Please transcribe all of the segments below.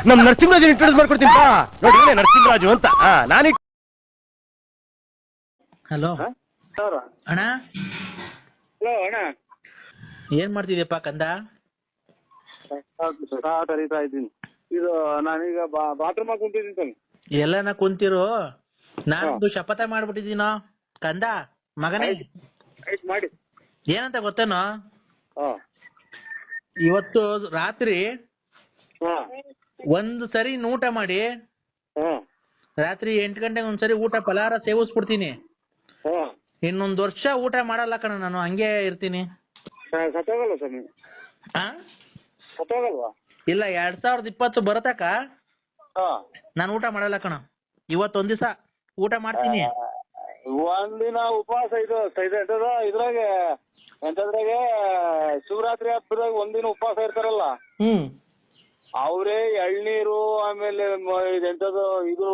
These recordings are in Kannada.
ನಮ್ ನರಸಿಂಹರಾಜ್ ಇಂಟ್ರೊಡ್ಯೂಸ್ ಮಾಡ್ಕೊಡ್ತೀನಿ ಬಾ. ನೋಡಿ ನರಸಿಂಹರಾಜು ಅಂತ ನಾನು. ಹಲೋ ಅಣ್ಣ. ಹಲೋ ಅಣ್ಣ, ಏನ್ ಮಾಡ್ತಿದ್ಯಪ್ಪ ಕಂದ? ಕರೀತಾ ಇದ್ದೀನಿ. ಇದು ನಾನೀಗ ಬಾತ್ರೂಮ್ ಕುಂತಿದ್ದೀನಿ ಸರ್. ಎಲ್ಲನ ಕುಂತಿರು. ನಾನೊಂದು ಶಪಥ ಮಾಡ್ಬಿಟ್ಟಿದ್ದೀನೋ ಕಂದ ಮಗನೇ. ಮಾಡಿ. ಏನಂತ ಗೊತ್ತೇನೋ, ಇವತ್ತು ರಾತ್ರಿ ಒಂದು ಸರಿ ಊಟ ಮಾಡಿ, ರಾತ್ರಿ 8 ಗಂಟೆಗೆ ಒಂದ್ಸರಿ ಊಟ ಫಲಾರ ಸೇವಿಸ್ಬಿಡ್ತೀನಿ. ಇನ್ನೊಂದು ವರ್ಷ ಊಟ ಮಾಡಲ್ಲ ಕಣ, ನಾನು ಹಂಗೆ ಇರ್ತೀನಿ. ಸತ್ತೋಗಲ್ಲ ಸ್ವಾಮಿ? ಸತ್ತೋಗಲ್ವಾ? ಇಲ್ಲ, 2020 ಬರತಕ್ಕ ನಾನು ಊಟ ಮಾಡಲ್ಲ ಕಣ. ಇವತ್ತೊಂದ್ ದಿವಸ ಊಟ ಮಾಡ್ತೀನಿ. ಒಂದಿನ ಉಪವಾಸ. ಇದ್ರಾಗೆ ಎಂತದ್ರಾಗೆ ಶಿವರಾತ್ರಿ ಹಬ್ಬದಾಗ ಒಂದಿನ ಉಪವಾಸ ಇರ್ತಾರಲ್ಲ, ಅವರೇ ಎಳ್ನೀರು, ಆಮೇಲೆ ಇದೆಂತದ್ದು ಇದು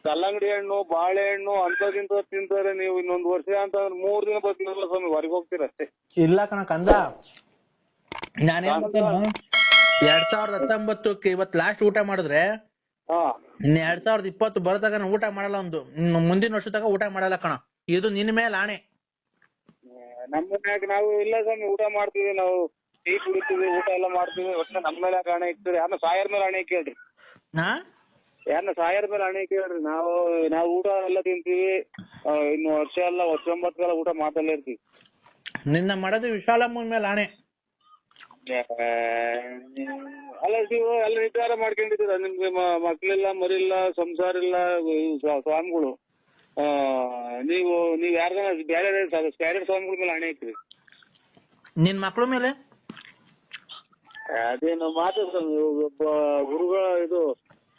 ಕಲ್ಲಂಗಡಿ ಹಣ್ಣು, ಬಾಳೆಹಣ್ಣು ಅಂತದಿಂತ ತಿಂತಾರೆ. ನೀವು ಇನ್ನೊಂದು ವರ್ಷ ಅಂತ 3 ದಿನ ಬರ್ತೀರಲ್ಲ ಸ್ವಾಮಿ, ಹೊರಗೆ ಹೋಗ್ತೀರ ಅಷ್ಟೇ. ಇಲ್ಲ ಕಣ ಕಂದ, ನಾನೇನ್ ಗೊತ್ತೇನು, 2019 ಇವತ್ತು ಲಾಸ್ಟ್ ಊಟ ಮಾಡಿದ್ರೆ ಇನ್ನು 2020 ಬರದಾಗ ನಾನು ಊಟ ಮಾಡಲ್ಲ. ಮುಂದಿನ ವರ್ಷ ತಗ ಊಟ ಮಾಡಲ್ಲ ಕಣ. ಇದು ನಿನ್ನ ಮೇಲೆ ಆಣೆ. ನಮ್ಮ ಮನ್ಯಾಗ ನಾವು ಇಲ್ಲ ಸ್ವಾಮಿ, ಊಟ ಮಾಡ್ತೀವಿ, ನಾವು ಟೀ ಕುಡಿತೀವಿ, ಊಟ ಎಲ್ಲ ಮಾಡ್ತೀವಿ. ಒಟ್ಟು ನಮ್ಮ ಮೇಲೆ ಆಣೆ ಇಕ್ತೀರಿ. ಯಾರನ್ನ ಸಾಯರ್ ಮೇಲೆ ಆಣೆ ಕೇಳ್ರಿ. ಯಾರನ್ನ ಸಾಯರ್ ಮೇಲೆ ಆಣೆ ಕೇಳ್ರಿ. ನಾವು ಊಟ ಎಲ್ಲ ತಿಂತೀವಿ. ಇನ್ನು ವರ್ಷ ಎಲ್ಲ 19 ಊಟ ಮಾಡ್ತಲೇ ಇರ್ತೀವಿ. ನಿನ್ನ ಮಾಡೋದು ವಿಶಾಲಮ್ಮನ ಮೇಲೆ ಆಣೆ. ಅಲ್ಲ, ನೀವು ಎಲ್ಲ ನಿರ್ಧಾರ ಮಾಡ್ಕೊಂಡಿದ್ದೀರ. ನಿಮ್ಗೆ ಮಕ್ಳಿಲ್ಲ, ಮರಿಲ್ಲ, ಸಂಸಾರ ಇಲ್ಲ, ಸ್ವಾಮಿಗಳು. ನೀವು ಯಾರ್ಗಾನ ಬೇರೆ ಸ್ವಾಮಿಗಳ ಮೇಲೆ ಹಣೆ ಇಕ್ರಿ. ನಿನ್ ಮಕ್ಳ ಮೇಲೆ ಅದೇನು ಮಾತು ಸ್ವಾಮಿ, ಒಬ್ಬ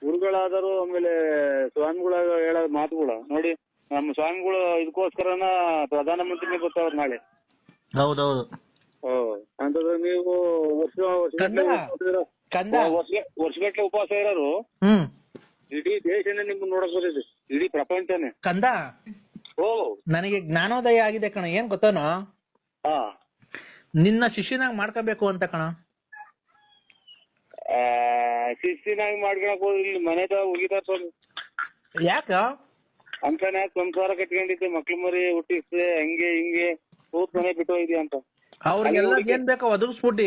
ಗುರುಗಳಾದರೂ ಆಮೇಲೆ ಸ್ವಾಮಿಗಳಾಗ ಹೇಳೋ ಮಾತುಗಳು ನೋಡಿ. ನಮ್ಮ ಸ್ವಾಮಿಗಳು ಇದಕ್ಕೋಸ್ಕರನ ಪ್ರಧಾನಮಂತ್ರಿನೇ ಗೊತ್ತಾವ್ರು ನಾಳೆ. ಹೌದೌದು. ಅಂತಂದ್ರೆ ನೀವು ವರ್ಷಗಟ್ಟಲೆ ಉಪವಾಸ ಇರೋರು ಇಡೀ ದೇಶನೇ ನಿಮ್ಮನ್ನ ನೋಡಕ್ ಬರ್ತೈತಿ, ಇಡೀ ಪ್ರಪಂಚನೇ. ಕಂದ, ನನಗೆ ಜ್ಞಾನೋದಯ ಆಗಿದೆ ಕಣ. ಏನ್ ಗೊತ್ತನೋ, ನಿನ್ನ ಶಿಷ್ಯನಾಗಿ ಮಾಡ್ಕೋಬೇಕು ಅಂತ ಕಣ. ಶಿಸ್ತಿನಾಗಿ ಮಾಡ್ಕೊಳಕ್ ಹೋಗಿ ಇಲ್ಲಿ ಮನೆದ ಉಗಿತಾರ. ಯಾಕ ಅಂತಾನೆ ಸಂಸಾರ ಕಟ್ಕೊಂಡಿದ್ದೆ, ಮಕ್ಳು ಮರಿ ಹುಟ್ಟಿಸ್ದೆ, ಹಂಗೆ ಹಿಂಗೆ ಕೂತ್ ಮನೆ ಬಿಟ್ಟು ಹೋಯ್ದಿ ಅಂತ ಅವ್ರಿಗೆಲ್ಲ ಏನ್ ಬೇಕೋ ಒದಗಿಸ್ಬಿಟ್ಟಿ.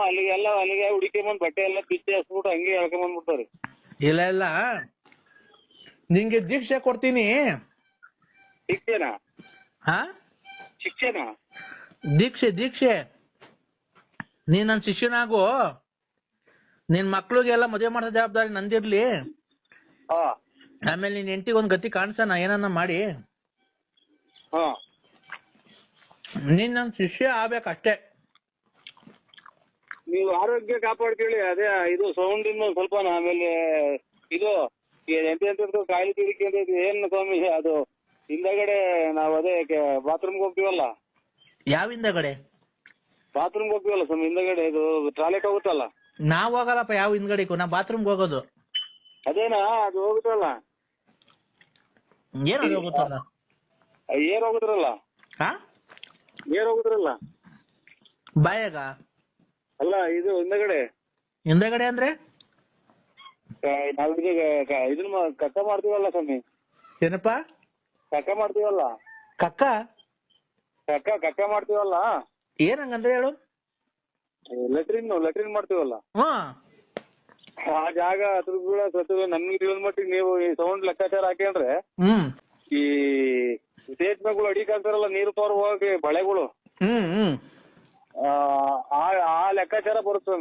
ಅಲ್ಲಿಗೆ ಹುಡುಕೊಂಡ್ ಬಟ್ಟೆ ಎಲ್ಲ ಬಿಚ್ಚಿ ಹಸ್ಬಿಟ್ಟು ಹಂಗೆ ಹೇಳ್ಕೊಂಡ್ಬಂದ್ಬಿಡ್ತಾರೆ. ಇಲ್ಲ, ನಿಂಗೆ ದೀಕ್ಷೆ ಕೊಡ್ತೀನಿ. ಶಿಕ್ಷೆನಾ? ಶಿಕ್ಷೆನಾ? ದೀಕ್ಷೆ. ನೀನ್ ನನ್ನ ಶಿಷ್ಯನಾಗು. ನಿನ್ ಮಕ್ಳಿಗೆಲ್ಲ ಮದುವೆ ಮಾಡೋ ಜವಾಬ್ದಾರಿ ನಂದಿರ್ಲಿ. ಆಮೇಲೆ ನಿನ್ ಹೆಂಡತಿಗೆ ಒಂದ್ ಗತಿ ಕಾಣಿಸೋಣ, ಏನನ್ನ ಮಾಡಿ. ನೀನ್ ನನ್ ಶಿಷ್ಯ ಆಗ್ಬೇಕಷ್ಟೇ. ನೀವು ಆರೋಗ್ಯ ಕಾಪಾಡ್ಕೊಳ್ಳಿ. ಅದೇ ಇದು ಸೌಂಡ್ ಇಂದ ಸ್ವಲ್ಪ. ಆಮೇಲೆ ಇದು ಎಂತ ಕಾಯಿಲೆ ಪಿಡಿಕೆ ಅಂತ ಏನು ಸ್ವಾಮಿ, ಅದು ಹಿಂದಗಡೆ ನಾವು ಅದೇ ಬಾತ್ರೂಮ್ಗೆ ಹೋಗ್ತೀವಲ್ಲ. ಯಾವ ಹಿಂದಗಡೆ? ಬಾತ್ರೂಮ್ಗೆ ಹೋಗ್ತೀವಲ್ಲ ಸ್ವಾಮಿ, ಹಿಂದಗಡೆ ಇದು ಟಾಯ್ಲೆಟ್ ಹೋಗುತ್ತಲ್ಲ. ನಾವ್ ಹೋಗಲ್ಲಪ್ಪ ಯಾವ ಹಿಂದ್ಗಡೆಗೂ, ನಾ ಬಾತ್ರೂಮ್ಗೆ ಹೋಗೋದು. ಅದೇನಾ, ಅದು ಹೋಗುತ್ತಲ್ಲ. ಏನ್ ಹೋಗುತ್ತಲ್ಲ? ಏರ್ ಹೋಗುದ್ರಲ್ಲ. ಏರ್ ಹೋಗುದ್ರಲ್ಲ ಬಾಯಾಗ? ಅಲ್ಲ, ಇದು ಹಿಂದಗಡೆ ಅಂದ್ರೆ ನಾವು ಇದನ್ನ ಕಕ್ಕ ಮಾಡ್ತೀವಲ್ಲ ಸ್ವಾಮಿ. ಏನಪ್ಪ? ಕಕ್ಕ ಮಾಡ್ತೀವಲ್ಲ. ಕಕ್ಕ ಮಾಡ್ತೀವಲ್ಲ. ಏನಂಗಂದ್ರೆ ಹೇಳು. ಲೆಟ್ರಿನ್ ಮಾಡ್ತೀವಲ್ಲ. ಆ ಜಾಗ ಅದ್ರ ನಮ್ಗೆ ತಿಳಿದ ಮಟ್ಟಿಗೆ ನೀವು ಈ ಸೌಂಡ್ ಲೆಕ್ಕಾಚಾರ ಹಾಕೊಂಡ್ರೆ ಈ ರೇಷ್ಮೆಗಳು ಅಡಿಕಾಗ್ತಾರಲ್ಲ, ನೀರು ತೋರ್ ಹೋಗಿ ಬಳೆಗಳು, ಆ ಲೆಕ್ಕಾಚಾರ ಬರುತ್ತೆ.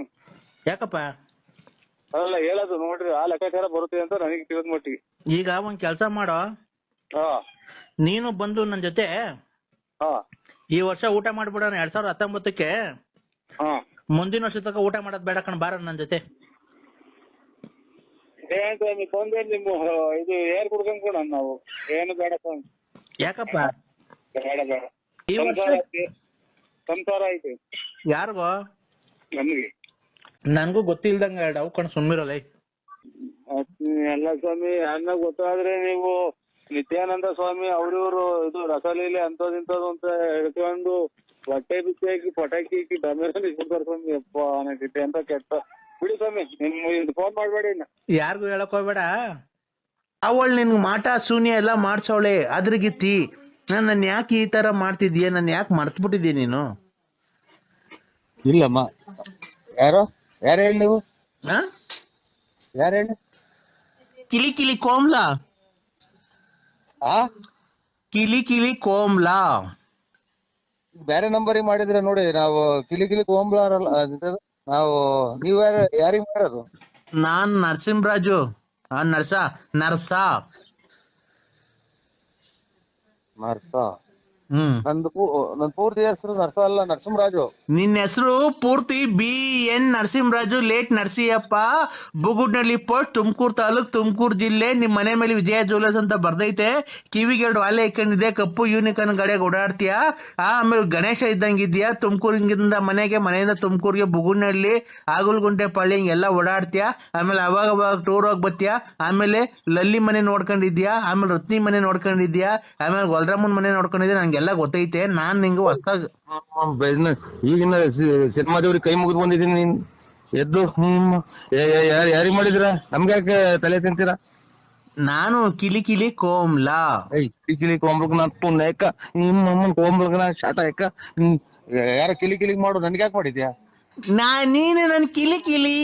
ಯಾಕಪ್ಪ? ಅಲ್ಲ ಹೇಳೋದು ನೋಡ್ರಿ, ಆ ಲೆಕ್ಕಾಚಾರ ಬರುತ್ತೆ ಅಂತ ನನಗೆ ತಿಳಿದ ಮಟ್ಟಿಗೆ. ಈಗ ಒಂದ್ ಕೆಲ್ಸ ಮಾಡೋ, ನೀನು ಬಂದು ನನ್ ಜೊತೆ ಈ ವರ್ಷ ಊಟ ಮಾಡ್ಬಿಡೋಣ 2019ಕ್ಕೆ. ಮುಂದಿನ ವರ್ಷ ತನಕ ಊಟ ಮಾಡೋದ್ ಬೇಡ ಕಣ, ಬಾರ ನನ್ ಜೊತೆ. ನಿಮ್ಮ ಇದು ಏರ್ ಕುಡ್ಕೊಂಡ್ ಕೊಡ ನಾವು. ಏನು ಬೇಡ. ಯಾಕಪ್ಪ? ಬೇಡ. ಈ ವರ್ಷ ಸಂಸಾರ ಐತಿ. ಯಾರಿಗೋ? ನಮ್ಗೆ. ನನ್ಗೂ ಗೊತ್ತಿಲ್ದಂಗ ಡವ್ ಕಣ್ ಸುಮ್ಮಿರಲ್ಲ. ಎಲ್ಲ ಸ್ವಾಮಿ, ಅನ್ನ ಗೊತ್ತಾದ್ರೆ ನೀವು ನಿತ್ಯಾನಂದ ಸ್ವಾಮಿ ಅವ್ರಿವ್ರು ಇದು ರಸಲೀಲೆ ಅಂತದಿಂತದ್ದು ಅಂತ ಹೇಳ್ಕೊಂಡು ಬಟ್ಟೆ ಬಿಚ್ಚಿ ಹಾಕಿ ಪಟಾಕಿ ಹಾಕಿ ಡಮೇರ ನಿಲ್ಬಿಡ್ತಾರೆ ಸ್ವಾಮಿ. ಅಪ್ಪ ನನಗೆ ಅಂತ ಕೆಟ್ಟ ಬಿಡಿ ಸ್ವಾಮಿ ನಿಮ್ ಫೋನ್ ಮಾಡ್ಬೇಡಿ ಇನ್ನ. ಯಾರಿಗೂ ಹೇಳಕ್ ಹೋಗ್ಬೇಡ. ಅವಳು ನಿನ್ಗೆ ಮಾಟ ಶೂನ್ಯ ಎಲ್ಲ ಮಾಡ್ಸವಳೆ ಅದ್ರಗಿತ್ತಿ. ನನ್ನ ಯಾಕೆ ಈ ತರ ಮಾಡ್ತಿದ್ಯಾ, ನನ್ನ ಯಾಕೆ ಮರ್ತ್ಬಿಟ್ಟಿದ್ಯಾ ನೀನು? ಇಲ್ಲಮ್ಮ. ಯಾರು ಹೇಳಿ ನೀವು? ಆ? ಯಾರು ಹೇಳಿ? ಕಿಲಿ ಕಿಲಿ ಕೋಮ್ಲಾ, ಆ ಕಿಲಿ ಕಿಲಿ ಕೋಮ್ಲಾ. ಬೇರೆ ನಂಬರಿಗೆ ಮಾಡಿದ್ರೆ ನೋಡಿ, ನಾವು ಕಿಲಿ ಕೋಂಬ್ಲಾರಲ್ಲ ನಾವು. ನೀವ್ ಯಾರಿಗ್ ಮಾಡೋದು? ನಾನ್ ನರಸಿಂಹರಾಜು. ನರ್ಸ ನರ್ಸ. ಹ್ಮ್. ನನ್ ಪೂರ್ತಿ ಹೆಸರು ನರ್ಸ ಅಲ್ಲ, ನರಸಿಂಹರಾಜು. ನಿನ್ನ ಹೆಸರು ಪೂರ್ತಿ BN Narasimharaju late Narasiyappa, Bugudnalli post, Tumakuru taluk, Tumakuru ಜಿಲ್ಲೆ. ನಿಮ್ ಮನೆ ಮೇಲೆ ವಿಜಯ ಜ್ಯುವೆಲರ್ಸ್ ಅಂತ ಬರ್ದೈತೆ. ಕಿವಿಗೆ 2 ವಾಲೆ ಇಕ್ಕೊಂಡಿದೆ, ಕಪ್ಪು ಯೂನಿಕಾರ್ನ್ ಗಾಡಿಯಾಗ ಓಡಾಡ್ತೀಯ. ಆಮೇಲೆ ಗಣೇಶ ಇದ್ದಂಗಿದ್ಯಾ. ತುಮಕೂರಿಂದ ಮನೆಯಿಂದ ತುಮಕೂರಿಗೆ ಬುಗುಡ್ನಳ್ಳಿ, ಆಗುಲ್ಗುಂಟೆ ಪಳ್ಳಿ ಹಿಂಗೆಲ್ಲ ಓಡಾಡ್ತೀಯ. ಆಮೇಲೆ ಅವಾಗ ಟೂರ್ ಹೋಗಿ ಬರ್ತೀಯ. ಆಮೇಲೆ ಲಲ್ಲಿ ಮನೆ ನೋಡ್ಕೊಂಡಿದ್ಯಾ, ಆಮೇಲೆ ರತ್ನಿ ಮನೆ ನೋಡ್ಕೊಂಡಿದ್ಯಾ, ಆಮೇಲೆ ಗೊಲ್ರಾಮನ್ ಮನೆ ನೋಡ್ಕೊಂಡಿದ್ಯಾ. ನಂಗೆಲ್ಲ ಗೊತ್ತೈತೆ. ನಾನ್ ನಿಂಗೆ ಹೊಸ್ತಾಗ ಈಗಿನ ಸಿನಿಮಾ ದೇವ್ರಿಗೆ ಕೈ ಮುಗಿದು ಬಂದಿದ್ದೀನಿ. ನೀನ್ ಎದ್ದು ಯಾರಿಗ್ ಮಾಡಿದಿರ? ನಮ್ಗೆ ಯಾಕೆ ತಲೆ ತಿಂತೀರಾ? ನಾನು ಕಿಲಿ ಕಿಲಿ ಕೋಮ್ಲಾ. ಕಿಲಿ ಕೋಂಬ್ಲಕ್ ನಾ ಪುಣ್ಯಕ್ಕ ನಿಮ್ಮಮ್ಮನ್ ಕೋಂಬ್ಲಕ್ ನಾ ಶಾಟ ಯಾಕ ಯಾರ ಕಿಲಿ ಮಾಡು, ನನ್ಗೆ ಯಾಕೆ ಮಾಡಿದ್ಯಾ? ನೀನು ನನ್ ಕಿಲಿ ಕಿಲಿ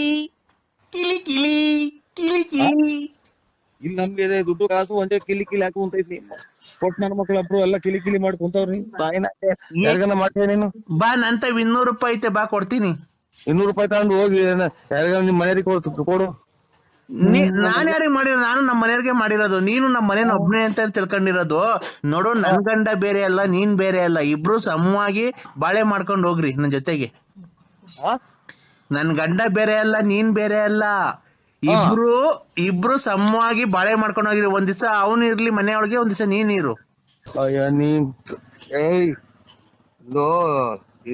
ಕಿಲಿ ಕಿಲಿ ಕಿಲಿ ಕಿಲಿ. ಇಲ್ಲಿ ನಮ್ಗೆ ಇದೆ ದುಡ್ಡು ಕಾಸು ಒಂದೇ ಕಿಲಿ ಹಾಕಿ ಕುಂತೈತಿ. ಕೊಟ್ಟು ನನ್ನ ಮಕ್ಳಬ್ರು ಎಲ್ಲ ಕಿಲಿ ಮಾಡಿ ಕುಂತವ್ರಿ. ತಾಯಿನ ಯಾರಿಗನ ಮಾಡ್ತೀಯ ನೀನು? ಬಾ, ನಂತ 200 ರೂಪಾಯಿ ಐತೆ, ಬಾ ಕೊಡ್ತೀನಿ. 200 ರೂಪಾಯಿ ತಗೊಂಡು ಹೋಗಿ ಯಾರಿಗಾನ ನಿಮ್ ಮನೆಯವ್ರಿಗೆ ಕೊಡು. ನಾನ್ ಯಾರಿಗೆ ಮಾಡಿರೋದು? ನಾನು ನಮ್ಮ ಮನೆಯವ್ರಿಗೆ ಮಾಡಿರೋದು. ನೀನು ನಮ್ಮ ಮನೇನ ಒಬ್ನೇ ಅಂತ ತಿಳ್ಕೊಂಡಿರೋದು. ನೋಡು, ನನ್ ಗಂಡ ಬೇರೆ ಅಲ್ಲ, ನೀನ್ ಬೇರೆ ಅಲ್ಲ. ಇಬ್ರು ಸಮವಾಗಿ ಬಾಳೆ ಮಾಡ್ಕೊಂಡು ಹೋಗ್ರಿ ನನ್ ಜೊತೆಗೆ. ನನ್ ಗಂಡ ಬೇರೆ ಅಲ್ಲ, ನೀನ್ ಬೇರೆ ಅಲ್ಲ. ಇಬ್ರು ಸಮವಾಗಿ ಬಾಳೆ ಮಾಡ್ಕೊಂಡು ಹೋಗಿರಿ. ಒಂದ್ ದಿವಸ ಅವನು ಇರ್ಲಿ ಮನೆಯೊಳಗೆ, ಒಂದ್ ದಿವಸ ನೀರು. ಅಯ್ಯ ನೀನ್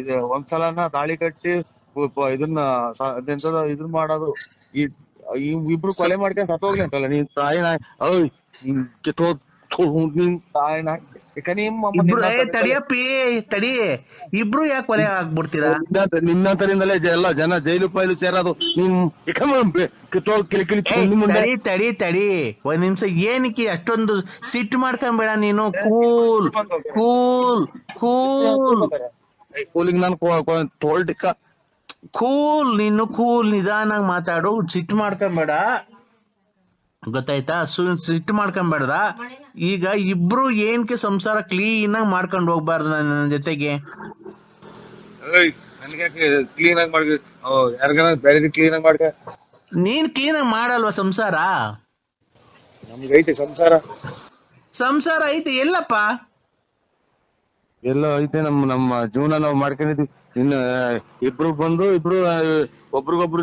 ಇದು ಒಂದ್ಸಲನ ತಾಳಿ ಕಟ್ಟಿ ಇದನ್ನ ಇದನ್ನ ಮಾಡೋದು, ಇಬ್ರು ಕೊಲೆ ಮಾಡ್ಕೊಂಡು ಸತ್ತೋಗ್ಲಿ ಅಂತಲ್ಲ ನೀನ್ ತಾಯಿನ. ನಿನ್ ತಾಯಿನ ತಡಿಯಪ್ಪಿ ತಡಿ. ಇಬ್ರು ಯಾಕೆ ಕೊಲೆ ಆಗ್ಬಿಡ್ತೀರಾ? ನಿನ್ನಂತರಿಂದಲೇ ಎಲ್ಲ ಜನ ಜೈಲು ಪೈಲು ಸೇರೋದು. ತಡಿ ಒಂದ್ ನಿಮಿಷ. ಏನಕ್ಕೆ ಅಷ್ಟೊಂದು ಸಿಟ್ಟು ಮಾಡ್ಕೊಂಬೇಡ ನೀನು. ಕೂಲ್ ಕೂಲ್ ಕೂಲ್ ಕೂಲಿಂಗ್ ನಾನು ತೋಲ್ಟಿಕ್ಕ ಕೂಲ್. ನೀನು ಕೂಲ್, ನಿಧಾನಾಗಿ ಮಾತಾಡು. ಸಿಟ್ಟು ಮಾಡ್ಕೊಂಬೇಡ, ಗೊತ್ತಾಯ್ತಾ? ಸಿಟ್ಟು ಮಾಡ್ಕೊಂಬೇಡ್ದ. ಈಗ ಇಬ್ರು ಏನಕ್ಕೆ ಸಂಸಾರ ಕ್ಲೀನ್ ಆಗಿ ಮಾಡ್ಕೊಂಡು ಹೋಗ್ಬಾರ್ದು ನನ್ನ ಜೊತೆಗೆ? ಕ್ಲೀನ್ ಆಗಿ ಮಾಡ್ಕ, ಯಾರಿಗಾನ ಬೇರೆ ಕ್ಲೀನ್ ಆಗಿ ಮಾಡ್ಕ. ನೀನ್ ಕ್ಲೀನ್ ಆಗಿ ಮಾಡಲ್ವಾ ಸಂಸಾರ? ನಮ್ಗೆ ಐತೆ ಸಂಸಾರ ಐತೆ. ಎಲ್ಲಪ್ಪ? ಎಲ್ಲ ಐತೆ. ನಮ್ಮ ಜೀವನ ನಾವು ಮಾಡ್ಕೊಂಡಿದ್ವಿ. ಇನ್ನು ಇಬ್ರು ಬಂದು ಒಬ್ರಿಗೊಬ್ರು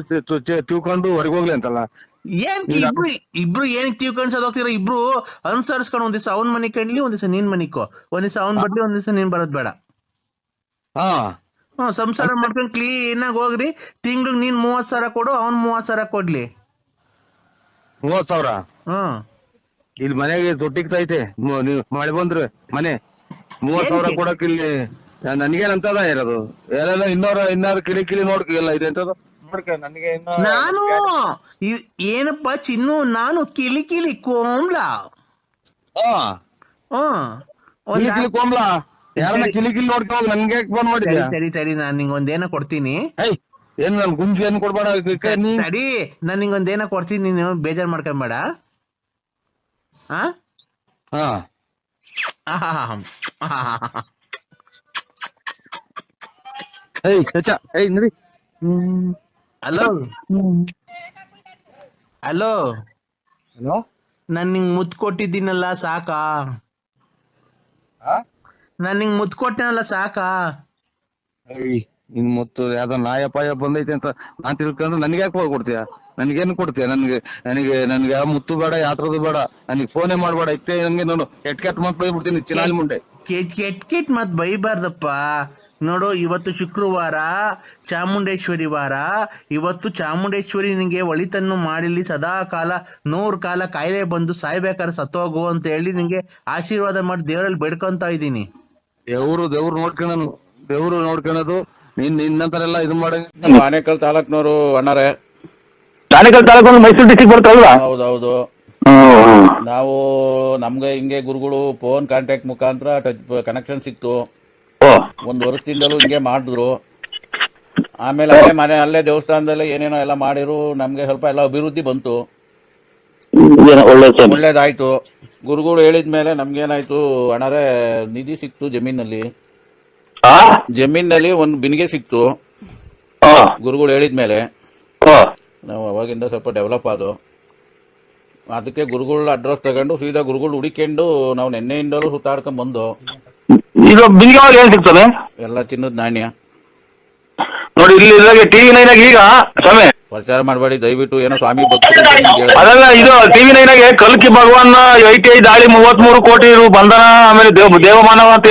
ತಿಳ್ಕೊಂಡು ಹೊರಗೆ ಹೋಗ್ಲಿ ಅಂತಲ್ಲ. ಏನ್ ಇಬ್ರು ಏನಕ್ಕೆ ತಿಳ್ಕೊಂಡ್ ಹೋಗ್ತೀರ? ಇಬ್ರು ಅನುಸರಿಸ್ಕೊಂಡು ಒಂದ್ ದಿವಸ ಅವ್ನ್ ಮನೆ ಕಣ್ಲಿ, ಒಂದ್ ದಿವಸ ನೀನ್ ಮನಿಕೋ. ಒಂದ್ ದಿವಸ ಅವ್ನ್ ಬರ್ಲಿ, ಒಂದ್ ದಿವಸ ನೀನ್ ಬರೋದ್ ಬೇಡ. ಸಂಸಾರ ಮಾಡ್ಕೊಂಡು ಕ್ಲೀನ್ ಆಗಿ ಹೋಗ್ರಿ. ತಿಂಗ್ಳಿಗೆ ನೀನ್ 30,000 ಕೊಡು, ಅವ್ನ್ 30,000 ಕೊಡ್ಲಿ. 30,000? ಇಲ್ಲಿ ಮನೆಗೆ ತೊಟ್ಟಿಗ್ತೈತೆ. ನೀವು ಮಳೆ ಬಂದ್ರೆ ಮನೆ 30,000 ಕೊಡಕ್ ಇಲ್ಲಿ ನನ್ಗೇನಂತದ ಇರೋದು? ಎಲ್ಲ ಇನ್ನಾರು ಕಿಲಿ ನೋಡ್ಕಿಲ್ಲ ಇದೆ ಅಂತದ ನೋಡ್ಕ. ನನಗೆ ನಾನು ಏನಪ್ಪಾ ಚಿನ್ನು, ನಾನು ಕಿಲಿ ಕಿಲಿ ಕೋಮ್ಲಾ. ಕೋಮ್ಲಾ ಯಾರನ್ನ ಕಿಲಿ ನೋಡ್ಕೊ ಹೋಗಿ ನನ್ಗೆ ಫೋನ್ ಮಾಡಿದ್ಯಾ? ತಡಿ ನಾನ್ ನಿಂಗೊಂದೇನ ಕೊಡ್ತೀನಿ. ಏನ್ ನನ್ ಗುಂಜು ಏನ್ ಕೊಡ್ಬೇಡ. ತಡಿ, ನಾನ್ ನಿಂಗೊಂದೇನ ಕೊಡ್ತೀನಿ, ನೀನು ಬೇಜಾರ್ ಮಾಡ್ಕೊಂಬೇಡ. ನಡಿ. ಹಲೋ ಹಲೋ, ನಾನ್ ನಿಂಗ್ ಮುತ್ ಕೊಟ್ಟಿದ್ದೀನಲ್ಲ, ಸಾಕಾ? ನಾನ್ ನಿಂಗ್ ಮುತ್ ಕೊಟ್ಟನಲ್ಲ, ಸಾಕಾ? ನಿನ್ ಮುತ್ತು ಯಾವ್ದೋ ನಾಯಪಾಯ ಬಂದೈತೆ ಅಂತ ನಾನ್ ತಿಳ್ಕೊಂಡ್ರೆ ನನ್ಗೆ ಯಾಕೆ ಕೊಡ್ತೀಯ? ನನ್ಗೇನು ಕೊಡ್ತೀಯ? ನನ್ಗೆ ಯಾವ ಮುತ್ತು ಬೇಡ, ಯಾತ್ರದು ಬೇಡ, ನನಗೆ ಫೋನೇ ಮಾಡ್ಬೇಡ. ಇಷ್ಟೇ ನಂಗೆ ನೋಡು, ಕೆಟ್ ಮತ್ ಬೈಬಿಡ್ತೀನಿ ಚಿನಾಲಿ ಮುಂಡೆ. ಕೆಟ್ ಮತ್ ಬೈಬಾರ್ದಪ್ಪ. ನೋಡು, ಇವತ್ತು ಶುಕ್ರವಾರ, ಚಾಮುಂಡೇಶ್ವರಿ ವಾರ. ಇವತ್ತು ಚಾಮುಂಡೇಶ್ವರಿ ನಿಂಗೆ ಒಳಿತನ್ನು ಮಾಡಿಲಿ, ಸದಾ ಕಾಲ 100 ಕಾಲ ಕಾಯಿಲೆ ಬಂದು ಸಾಯ್ಬೇಕಾದ್ರೆ ಸತ್ತೋಗು ಅಂತ ಹೇಳಿ ನಿಂಗೆ ಆಶೀರ್ವಾದ ಮಾಡಿ ದೇವರಲ್ಲಿ ಬೇಡ್ಕೊಂತ ಇದ್ದೀನಿ. ದೇವ್ರು ನೋಡ್ಕೊಳೋದು ನಿನ್ನಂತರೆಲ್ಲ ಇದು ಮಾಡ. ಆನೇಕಲ್ ತಾಲೂಕ್ನವರು ಅಣ್ಣಾರೆ ಆನೇಕಲ್ ತಾಲೂಕು ಮೈಸೂರು ಡಿಸ್ಟಿಕ್ ಬರುತ್ತಲ್ವಾ? ಹೌದೌದು. ನಾವು ನಮ್ಗೆ ಹಿಂಗೆ ಗುರುಗಳು ಫೋನ್ ಕಾಂಟ್ಯಾಕ್ಟ್ ಮುಖಾಂತರ ಟಚ್ ಕನೆಕ್ಷನ್ ಸಿಕ್ತು. ಒಂದು ವರ್ಷದಿಂದಲೂ ಹಿಂಗೆ ಮಾಡಿದ್ರು. ಆಮೇಲೆ ಅಲ್ಲೇ ದೇವಸ್ಥಾನದಲ್ಲೇ ಏನೇನೋ ಎಲ್ಲ ಮಾಡಿರು. ನಮ್ಗೆ ಸ್ವಲ್ಪ ಎಲ್ಲ ಅಭಿವೃದ್ಧಿ ಬಂತು, ಒಳ್ಳೇದಾಯ್ತು. ಗುರುಗಳು ಹೇಳಿದ್ಮೇಲೆ ನಮ್ಗೇನಾಯ್ತು ಅಣ್ಣರೇ, ನಿಧಿ ಸಿಕ್ತು ಜಮೀನಲ್ಲಿ ಒಂದು ಬಿನ್ಗೆ ಸಿಕ್ತು. ಗುರುಗಳು ಹೇಳಿದ್ಮೇಲೆ ನಾವು ಅವಾಗಿಂದ ಸ್ವಲ್ಪ ಡೆವಲಪ್ ಆದವು. ಅದಕ್ಕೆ ಗುರುಗಳ ಅಡ್ರೆಸ್ ತಗೊಂಡು ಸೀದಾ ಗುರುಗಳು ಹುಡಿಕೊಂಡು ನಾವು ನೆನ್ನೆಯಿಂದಲೂ ಸುತ್ತಾಡ್ಕೊಂಡ್ ಬಂದು ಈಗ ಬಿನ್ಗೆ ಏನ್ ಸಿಗ್ತದೆ? ಎಲ್ಲ ಚಿನ್ನದ ನಾಣ್ಯ ನೋಡಿ. ಇಲ್ಲಿ ಟಿವಿ ನೈನಾಗ ಈಗ ಸ್ವಾಮಿ ಪ್ರಚಾರ ಮಾಡಬೇಡಿ ದಯವಿಟ್ಟು. ಏನೋ ಸ್ವಾಮಿ ಅದೆಲ್ಲ ಇದು ಟಿವಿ ನೈನಾಗೆ ಕಲ್ಕಿ ಭಗವಾನ್ ITI ದಾಳಿ 33 ಕೋಟಿ ಬಂಧನ, ಆಮೇಲೆ ದೇವಮಾನವ ಅಂತ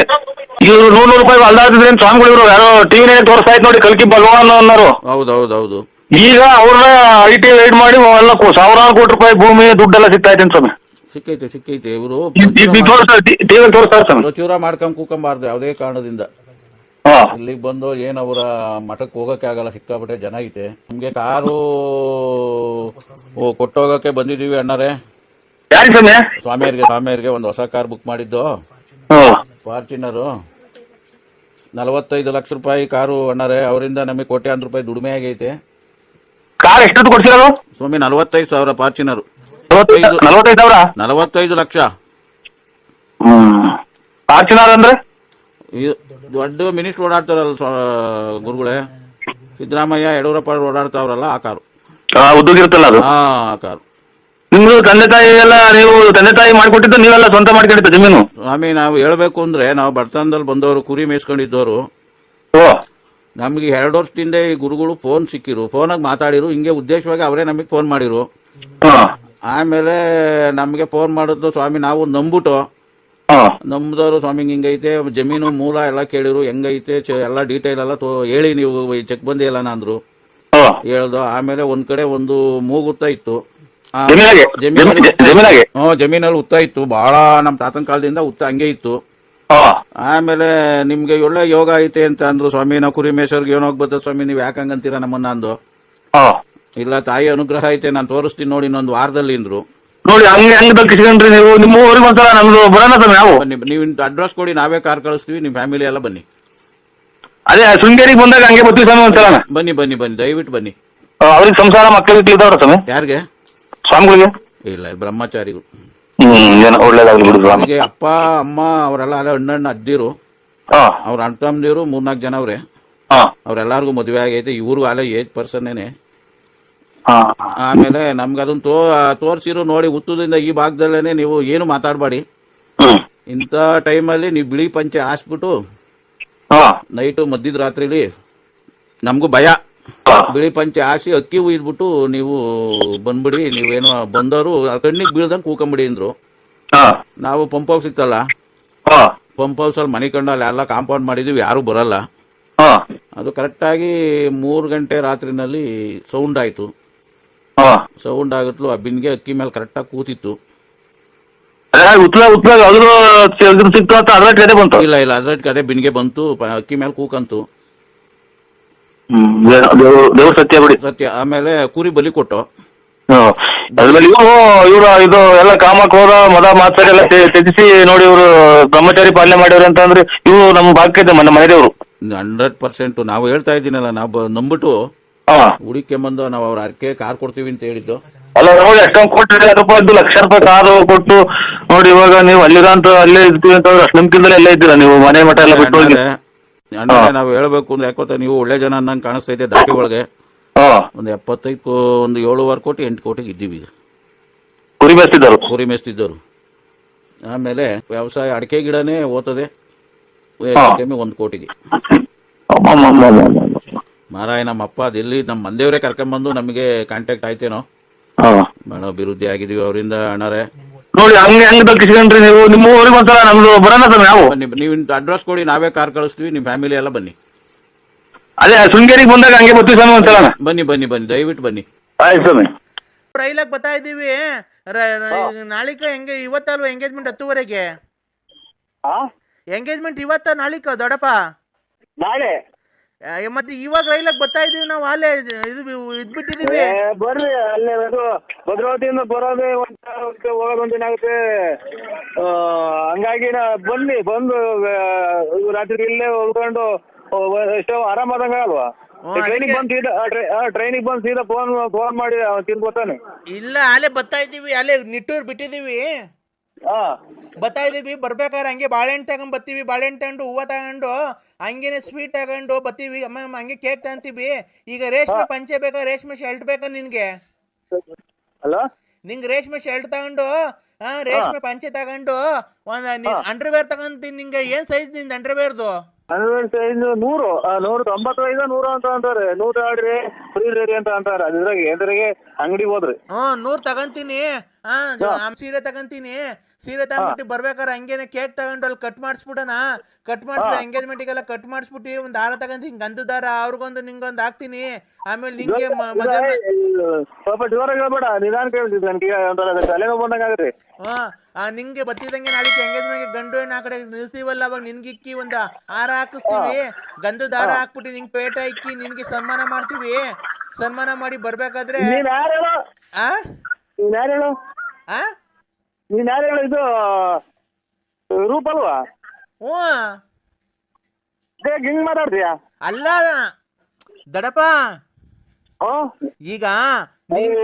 ಇವ್ರು 100 ರೂಪಾಯಿ ಅಲ್ದಾಡ್ತಿದ್ರೆ ಸ್ವಾಮಿಗಳು ಇವರು ಯಾರೋ ಟಿವಿ ನೈನ್ ತೋರಿಸ್ತಾ ಇತ್ತು ನೋಡಿ, ಕಲ್ಕಿ ಭಗವಾನ್ ಅನ್ನೋರು. ಹೌದೌದೌದು. ಈಗ ಅವ್ರನ್ನ ITI ರೈಡ್ ಮಾಡಿ ಎಲ್ಲ ಸಾವಿರಾರು ಕೋಟಿ ರೂಪಾಯಿ ಭೂಮಿ ದುಡ್ಡೆಲ್ಲ ಸಿಗ್ತಾ ಇದ್ದೀನಿ ಸ್ವಾಮಿ. ಸಿಕ್ಕೈತೆ ಇವರು ಟಿವಿ ತೋರಿಸ್ತಾರೆ ಸ್ವಾಮಿ. ಪ್ರಚುರ ಮಾಡ್ಕೊಂಡ್ ಕೂಕೊಂಬಾರ್ದು ಯಾವುದೇ ಕಾರಣದಿಂದ. ಇಲ್ಲಿಗೆ ಬಂದು ಏನ್ ಅವರ ಮಠಕ್ಕೆ ಹೋಗಕ್ಕೆ ಆಗಲ್ಲ, ಸಿಕ್ಕಾಪಟ್ಟೆ ಜನ ಐತೆ. ನಮ್ಗೆ ಕಾರು ಕೊಟ್ಟೋಗಕ್ಕೆ ಬಂದಿದೀವಿ ಅಣ್ಣರೇ. ಸ್ವಾಮಿಯರಿಗೆ ಒಂದು ಹೊಸ ಕಾರ್ ಬುಕ್ ಮಾಡಿದ್ದು, ಫಾರ್ಚುನರ್. 45 ಲಕ್ಷ ರೂಪಾಯಿ ಕಾರು ಅಣ್ಣರೇ. ಅವರಿಂದ ನಮಗೆ ಕೋಟ್ಯಾಂತರ ರೂಪಾಯಿ ದುಡಿಮೆ ಆಗೈತೆ. ಕಾರ್ ಎಷ್ಟು ಕೊಡ್ಸಿರೋದು ಸ್ವಾಮಿ? 45,000 ಫಾರ್ಚುನರ್. 45 ಲಕ್ಷ ಫಾರ್ಚುನರ್ ಅಂದ್ರೆ ದೊಡ್ಡ ಮಿನಿಸ್ಟರ್ ಓಡಾಡ್ತಾರಲ್ಲ ಗುರುಗಳೇ, ಸಿದ್ದರಾಮಯ್ಯ ಯಡಿಯೂರಪ್ಪ ಓಡಾಡ್ತಾವ್ರಲ್ಲ ಆ ಕಾರು. ಉದ್ಯೋಗಿರುತ್ತಲ್ಲ ಅದು. ಆ ಕಾರು. ನಿಮ್ದು ತಂದೆ ತಾಯಿ ಎಲ್ಲ, ನೀವು ತಂದೆ ತಾಯಿ ಮಾಡ್ಕೊಟ್ಟಿದ್ದು, ನೀವೆಲ್ಲ ಸ್ವಂತ ಮಾಡ್ಕೊಂಡಿದ್ದ ಜಮೀನು? ಸ್ವಾಮಿ, ನಾವು ಹೇಳ್ಬೇಕು ಅಂದ್ರೆ ನಾವು ಬಡತನದಲ್ಲಿ ಬಂದವರು, ಕುರಿ ಮೇಯಿಸ್ಕೊಂಡಿದ್ದವರು. ನಮ್ಗೆ 2 ವರ್ಷದಿಂದ ಈ ಗುರುಗಳು ಫೋನ್ ಸಿಕ್ಕಿರು, ಫೋನಾಗ ಮಾತಾಡಿರು. ಹಿಂಗೆ ಉದ್ದೇಶವಾಗಿ ಅವರೇ ನಮಗೆ ಫೋನ್ ಮಾಡಿರು. ಆಮೇಲೆ ನಮ್ಗೆ ಫೋನ್ ಮಾಡಿದ್ದು ಸ್ವಾಮಿ, ನಾವು ನಂಬಿಟ್ಟು ನಮ್ದವರು ಸ್ವಾಮಿ ಹಿಂಗೈತೆ ಜಮೀನು ಮೂಲ ಎಲ್ಲ ಕೇಳಿರು, ಹೆಂಗೈತೆ ಎಲ್ಲ ಡೀಟೇಲ್ ಎಲ್ಲ ಹೇಳಿ, ನೀವು ಚೆಕ್ ಬಂದಿ ಎಲ್ಲ ಅಂದ್ರು. ಹೇಳ್ದು. ಆಮೇಲೆ ಒಂದ್ ಕಡೆ ಒಂದು ಮೂಗುತ್ತ ಇತ್ತು ಜಮೀನಲ್ಲಿ, ಉತ್ತ ಇತ್ತು ಬಹಳ. ನಮ್ ತಾತನ ಕಾಲದಿಂದ ಉತ್ತ ಹಂಗೆ ಇತ್ತು. ಆಮೇಲೆ ನಿಮ್ಗೆ ಒಳ್ಳೆ ಯೋಗ ಐತೆ ಅಂತ ಅಂದ್ರು ಸ್ವಾಮಿ. ನಾವು ಕುರಿ ಮೇಷರ್ಗೆ ಏನೋಗ್ ಬರ್ತದೆ ಸ್ವಾಮಿ, ನೀವ್ ಯಾಕೆ ಹಂಗಂತೀರ ನಮ್ಮನ್ನ ಅಂದು. ಇಲ್ಲ, ತಾಯಿ ಅನುಗ್ರಹ ಐತೆ, ನಾನು ತೋರಿಸ್ತೀನಿ ನೋಡಿ ಇನ್ನೊಂದು ವಾರದಲ್ಲಿ ಅಂದ್ರು. ನೋಡಿ ಹಂಗೆ ದಕ್ಕಿಸ್ಕೊಂಡ್ರಿ ನೀವು. ನಿಮ್ಮ ಊರಿಗೆ ಒಂದ್ಸಲ ನಮ್ದು ಬರೋಣ ನಾವು. ನೀವು ಅಡ್ರೆಸ್ ಕೊಡಿ, ನಾವೇ ಕಾರ್ ಕಳಿಸ್ತೀವಿ, ನಿಮ್ ಫ್ಯಾಮಿಲಿ ಎಲ್ಲ ಬನ್ನಿ. ಅದೇ ಶೃಂಗೇರಿಗೆ ಬಂದಾಗ ಹಂಗೆ ಬರ್ತೀವಿ ಸ್ವಾಮಿ ಒಂದ್ಸಲ. ಬನ್ನಿ ಬನ್ನಿ ಬನ್ನಿ, ದಯವಿಟ್ಟು ಬನ್ನಿ. ಅವ್ರಿಗೆ ಸಂಸಾರ ಮಕ್ಕಳಿಗೆ ಇದ್ದಾವ್ರ ಸ್ವಾಮಿ? ಯಾರಿಗೆ? ಸ್ವಾಮಿಗಳಿಗೆ. ಇಲ್ಲ, ಬ್ರಹ್ಮಚಾರಿಗಳು. ಒಳ್ಳೇದಾಗ್ಲಿ ಬಿಡು. ನಮಗೆ ಅಪ್ಪ ಅಮ್ಮ ಅವರೆಲ್ಲ ಅಣ್ಣ ಅದ್ದಿರು, ಅವ್ರ ಅಣ್ಣ ತಮ್ಮದಿರು 3-4 ಜನ ಅವ್ರೆ. ಅವ್ರೆಲ್ಲಾರ್ಗು ಮದುವೆ ಆಗೈತೆ. ಇವ್ರು ಅಲ್ಲ ಏಜ್ ಪರ್ಸನ್ನೇನೆ. ಆಮೇಲೆ ನಮ್ಗೆ ಅದನ್ನ ತೋರ್ಸಿರು ನೋಡಿ. ಉತ್ತದಿಂದ ಈ ಭಾಗದಲ್ಲೇನೆ ನೀವು ಏನು ಮಾತಾಡ್ಬೇಡಿ. ಇಂಥ ಟೈಮಲ್ಲಿ ನೀವು ಬಿಳಿ ಪಂಚೆ ಹಾಸ್ಬಿಟ್ಟು ನೈಟು ಮಧ್ಯದ ರಾತ್ರಿಲಿ ನಮಗೂ ಭಯ. ಬಿಳಿ ಪಂಚೆ ಹಾಸಿ ಅಕ್ಕಿ ಉಯ್ದ್ಬಿಟ್ಟು ನೀವು ಬಂದ್ಬಿಡಿ. ನೀವೇನು ಬಂದವರು ಕಣ್ಣಿಗೆ ಬೀಳ್ದಂಗೆ ಕೂಕೊಂಬಿಡಿ ಅಂದ್ರು. ನಾವು ಪಂಪ್ ಹೌಸ್ ಸಿಕ್ತಲ್ಲ, ಪಂಪ್ ಹೌಸ್ ಅಲ್ಲಿ ಮನೆ ಕಂಡು ಅಲ್ಲಿ ಎಲ್ಲ ಕಾಂಪೌಂಡ್ ಮಾಡಿದೀವಿ, ಯಾರು ಬರಲ್ಲ. ಅದು ಕರೆಕ್ಟಾಗಿ 3 ಗಂಟೆ ರಾತ್ರಿನಲ್ಲಿ ಸೌಂಡ್ ಆಯ್ತು. ಸೌಂಡ್ ಆಗತ್ಲು ಆ ಬಿನ್ಗೆ ಅಕ್ಕಿ ಮೇಲೆ ಕರೆಕ್ಟಾಗಿ ಕೂತಿತ್ತು. ಇಲ್ಲ ಇಲ್ಲ, ಅದ್ರ ಅದೇ ಬಿನ್ಗೆ ಬಂತು, ಅಕ್ಕಿ ಮೇಲೆ ಕೂಕಂತು. ಸತ್ಯ ಬಿಡಿ, ಸತ್ಯ. ಆಮೇಲೆ ಕುರಿ ಬಲಿ ಕೊಟ್ಟು ಇವರು ಇದು ಎಲ್ಲ ಕಾಮಕ್ರೋಧ ಮದ ಮಾತ್ಸರ ಎಲ್ಲ ತ್ಯಜಿಸಿ ನೋಡಿ, ಇವರು ಬ್ರಹ್ಮಚಾರಿ ಪಾಲನೆ ಮಾಡಿವ್ರು ಅಂತ ಅಂದ್ರೆ ಇವು ನಮ್ಮ ಭಾಗಕ್ಕೆ ಮನೆದೇವ್ರು 100%. ನಾವು ಹೇಳ್ತಾ ಇದ್ದೀನಲ್ಲ, ನಾವು ನಂಬಿಟ್ಟು ಹುಡುಕೆ ಬಂದು ನಾವು ಅವ್ರ ಅರ್ಕೆ ಕಾರ್ ಕೊಡ್ತೀವಿ ಅಂತ ಹೇಳಿದ್ದು. ಅಲ್ಲ ನೋಡಿ, ಎಷ್ಟೊಂದು ಕೋಟಿ ಲಕ್ಷ ರೂಪಾಯಿ ಕಾರು ಕೊಟ್ಟು ನೋಡಿ. ಇವಾಗ ನೀವು ಅಲ್ಲಿರಂತ ಅಲ್ಲೇ ಇರ್ತೀವಿ ಅಂತ ಅಷ್ಟು ನಂಬಿಕೆಯಿಂದಲೇ ಎಲ್ಲೇ ಇದ್ದೀರಾ ನೀವು, ಮನೆ ಮಠ ಎಲ್ಲ ಬಿಟ್ಟು ಹೋಗಿ. ನಾವು ಹೇಳ್ಬೇಕು ಅಂದ್ರೆ ಯಾಕೋತ ನೀವು ಒಳ್ಳೆ ಜನ ಅನ್ನಂಗೆ ಕಾಣಿಸ್ತೈತೆ. ದಾಟಿ ಒಳಗೆ ಒಂದು 75 ಒಂದು 7.5 ಕೋಟಿ 8 ಕೋಟಿಗೆ ಇದ್ದೀವಿ. ಕುರಿ ಮೇಯಿಸ್ತಿದ್ದವರು. ಆಮೇಲೆ ವ್ಯವಸಾಯ ಅಡಿಕೆ ಗಿಡನೇ ಓದ್ತದೆ ಕಮ್ಮಿ 1 ಕೋಟಿಗೆ. ಮಾರಾಯ, ನಮ್ಮಪ್ಪ ಅದೆಲ್ಲಿ ನಮ್ಮ ಮಂದೇವ್ರೆ ಕರ್ಕೊಂಡ್ಬಂದು ನಮಗೆ ಕಾಂಟ್ಯಾಕ್ಟ್ ಆಯ್ತೇನೋ, ಬಹಳ ಅಭಿವೃದ್ಧಿ ಆಗಿದೀವಿ ಅವರಿಂದ ಅಣ್ಣರೇ. ನೋಡಿ ಹಂಗೆ ದಕ್ಕಿಸ್ಕೊಂಡ್ರಿ ನೀವು. ನಿಮ್ಮ ಊರಿಗೆ ಒಂದ್ಸಲ ನಮ್ದು ಬರೋಣ ನಾವು. ನೀವು ಅಡ್ರೆಸ್ ಕೊಡಿ, ನಾವೇ ಕಾರ್ ಕಳಿಸ್ತೀವಿ, ನಿಮ್ ಫ್ಯಾಮಿಲಿ ಎಲ್ಲ ಬನ್ನಿ. ಅದೇ ಶೃಂಗೇರಿಗೆ ಬಂದಾಗ ಹಂಗೆ ಬರ್ತೀವಿ ಸ್ವಾಮಿ ಒಂದ್ಸಲ. ಬನ್ನಿ ಬನ್ನಿ ಬನ್ನಿ, ದಯವಿಟ್ಟು ಬನ್ನಿ. ಆಯ್ತು ಸ್ವಾಮಿ. ರೈಲಾಗ ಬರ್ತಾ ಇದೀವಿ. ನಾಳಿಕ ಹೆಂಗೆ ಇವತ್ತಲ್ವ ಎಂಗೇಜ್ಮೆಂಟ್ 10:30ಗೆ? ಎಂಗೇಜ್ಮೆಂಟ್ ಇವತ್ತ ನಾಳಿಕ ದೊಡ್ಡಪ್ಪ? ನಾಳೆ ಮತ್ತೆ ಇವಾಗ ರೈಲಾಗ ಬರ್ತಾ ಇದೀವಿ ನಾವು ಅಲ್ಲೇ ಇದು ಇದ್ಬಿಟ್ಟಿದೀವಿ. ಬರ್ರಿ ಅಲ್ಲೇ ಅದು ಭದ್ರಾವತಿಯಿಂದ ಬರೋದೇ ಹೋಗೋದು ಒಂದಿನ ಆಗುತ್ತೆ. ಹಂಗಾಗಿ ಬನ್ನಿ, ಬಂದು ರಾತ್ರಿ ಇಲ್ಲೇ ಉಳ್ಕೊಂಡು ಎಷ್ಟೋ ಆರಾಮಾದಂಗ ಅಲ್ವಾ. ಟ್ರೈನಿಗೆ ಬಂದು ಸೀದಾ ಫೋನ್ ಮಾಡಿ ತಿನ್ಬೋತಾನೆ. ಇಲ್ಲ ಅಲ್ಲೇ ಬರ್ತಾ ಇದೀವಿ, ಅಲ್ಲೇ ನಿಟ್ಟೂರ್ ಬಿಟ್ಟಿದೀವಿ. ಬರ್ತಾ ಇದೀವಿ. ಬರ್ಬೇಕಾದ್ರೆ ಹಂಗೆ ಬಾಳೆಹಣ್ಣು ತಗೊಂಡ್ ಬರ್ತೀವಿ. ಬಾಳೆಹಣ್ಣು ತಗೊಂಡು ಹೂವ ತಗೊಂಡು ಹಂಗೇನೆ ಸ್ವೀಟ್ ತಗೊಂಡು ಬರ್ತೀವಿ. ಅಮ್ಮ ಹಂಗೆ ಕೇಕ್ ತಗೊಂತೀವಿ. ಈಗ ರೇಷ್ಮೆ ಪಂಚೆ ಬೇಕಾ, ರೇಷ್ಮೆ ಶರ್ಟ್ ಬೇಕಾ ನಿನ್ಗೆ? ಅಲ್ಲ ನಿಂಗೆ ರೇಷ್ಮೆ ಶರ್ಟ್ ತಗೊಂಡು ರೇಷ್ಮೆ ಪಂಚೆ ತಗೊಂಡು ಒಂದ್ ಅಂಡರ್ವೇರ್ ತಗೊಂತೀನಿ. ನಿಂಗೆ ಏನ್ ಸೈಜ್ ನಿಂದ ಅಂಡರ್ವೇರ್ದು? ಸೈಜ್ 195 100 ಅಂತ ಅಂತಾರೆ. 100 ಆಡ್ರಿ ಫ್ರೀ ರೇರಿ ಅಂತ ಅಂತಾರೆ. ಅದ್ರಾಗೆ ಅಂಗಡಿಗೆ ಹೋದ್ರಿ 100 ತಗೊಂತೀನಿ. ಸೀರೆ ತಗೊಂತೀನಿ. ಸೀರೆ ತಗೊಂಡ್ಬಿಟ್ಟು ಬರ್ಬೇಕಾರೆ ಹಂಗೇನೆ ಕೇಕ್ ತಗೊಂಡು ಅಲ್ಲಿ ಕಟ್ ಮಾಡಿಸ್ಬಿಡೋಣ. ಕಟ್ ಮಾಡಿಸ್ಬಿಟ್ಟು ಎಂಗೇಜ್ಮೆಂಟಿಗೆಲ್ಲ ಕಟ್ ಮಾಡಿಸ್ಬಿಟ್ಟು ಒಂದ್ ದಾರ ತಗೊಂತೀನಿ, ಗಂಧದ ದಾರ. ಅವ್ರಿಗೊಂದು ನಿಂಗೊಂದು ಹಾಕ್ತೀನಿ. ಆಮೇಲೆ ನಿಂಗೆ ಸ್ವಲ್ಪ ಜೋರಾಗಿ ಹೇಳ್ಬೇಡ, ನಿಧಾನ ಕೇಳ್ತಿದ್ದೆ, ತಲೆನೋ ಬಂದಂಗಾಗ್ರಿ. ನಿಂಗೆ ಬತ್ತಿದಂಗೆ ನಾಳೆ ಎಂಗೇಜ್ಮೆಂಟ್ ಗಂಡು ಹೆಣ್ಣು ಆ ಕಡೆ ನಿಲ್ಸ್ತೀವಲ್ಲ, ಅವಾಗ ನಿನ್ಗಿಕ್ಕಿ ಒಂದ್ ಹಾರ ಹಾಕಿಸ್ತೀವಿ. ಗಂಧದ ದಾರ ಹಾಕ್ಬಿಟ್ಟು ನಿಂಗೆ ಪೇಟ ಇಕ್ಕಿ ನಿನ್ಗೆ ಸನ್ಮಾನ ಮಾಡ್ತೀವಿ. ಸನ್ಮಾನ ಮಾಡಿ ಬರ್ಬೇಕಾದ್ರೆ ನೀನ್ ಯಾರು ಹೇಳು? ಇದು ರೂಪ ಅಲ್ವಾ? ಹಿಂಗ್ ಮಾತಾಡ್ತೀಯಾ? ಅಲ್ಲ ದಡಪ, ಈಗ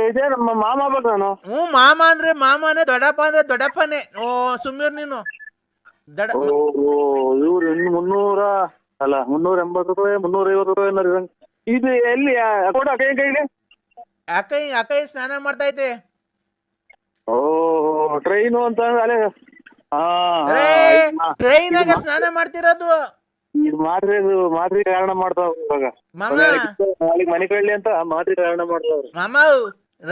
ಇದೇ ನಮ್ಮ ಮಾಮ ಬೇಕು ನಾನು. ಮಾಮ ಅಂದ್ರೆ ಮಾಮನೇ, ದೊಡ್ಡಪ್ಪ ಅಂದ್ರೆ ದೊಡ್ಡಪ್ಪನೇ. ಸುಮ್ಮೀರ್ ನೀನು. ಇವ್ರು 300 ಅಲ್ಲ 380 ರೂಪಾಯಿ 350 ರೂಪಾಯಿ. ಇದು ಎಲ್ಲಿ ಕೈಗೆ? ಅಕೈ ಸ್ನಾನ ಮಾಡ್ತಾ ಐತೆ. ಟ್ರೈನು ಅಂತ ಅಲ್ಲೇ ಟ್ರೈನಾಗ ಸ್ನಾನ ಮಾಡ್ತಿರೋದು. ಇದು ಮಾತ್ರೆ ಕಾರಣ ಮಾಡ್ತಾವ ಇವಾಗ. ನಾಳೆಗೆ ಮನೆ ಕಳ್ಳಿ ಅಂತ ಮಾತ್ರೆ ಕಾರಣ ಮಾಡ್ತಾವ್ರಿ. ಮಾಮ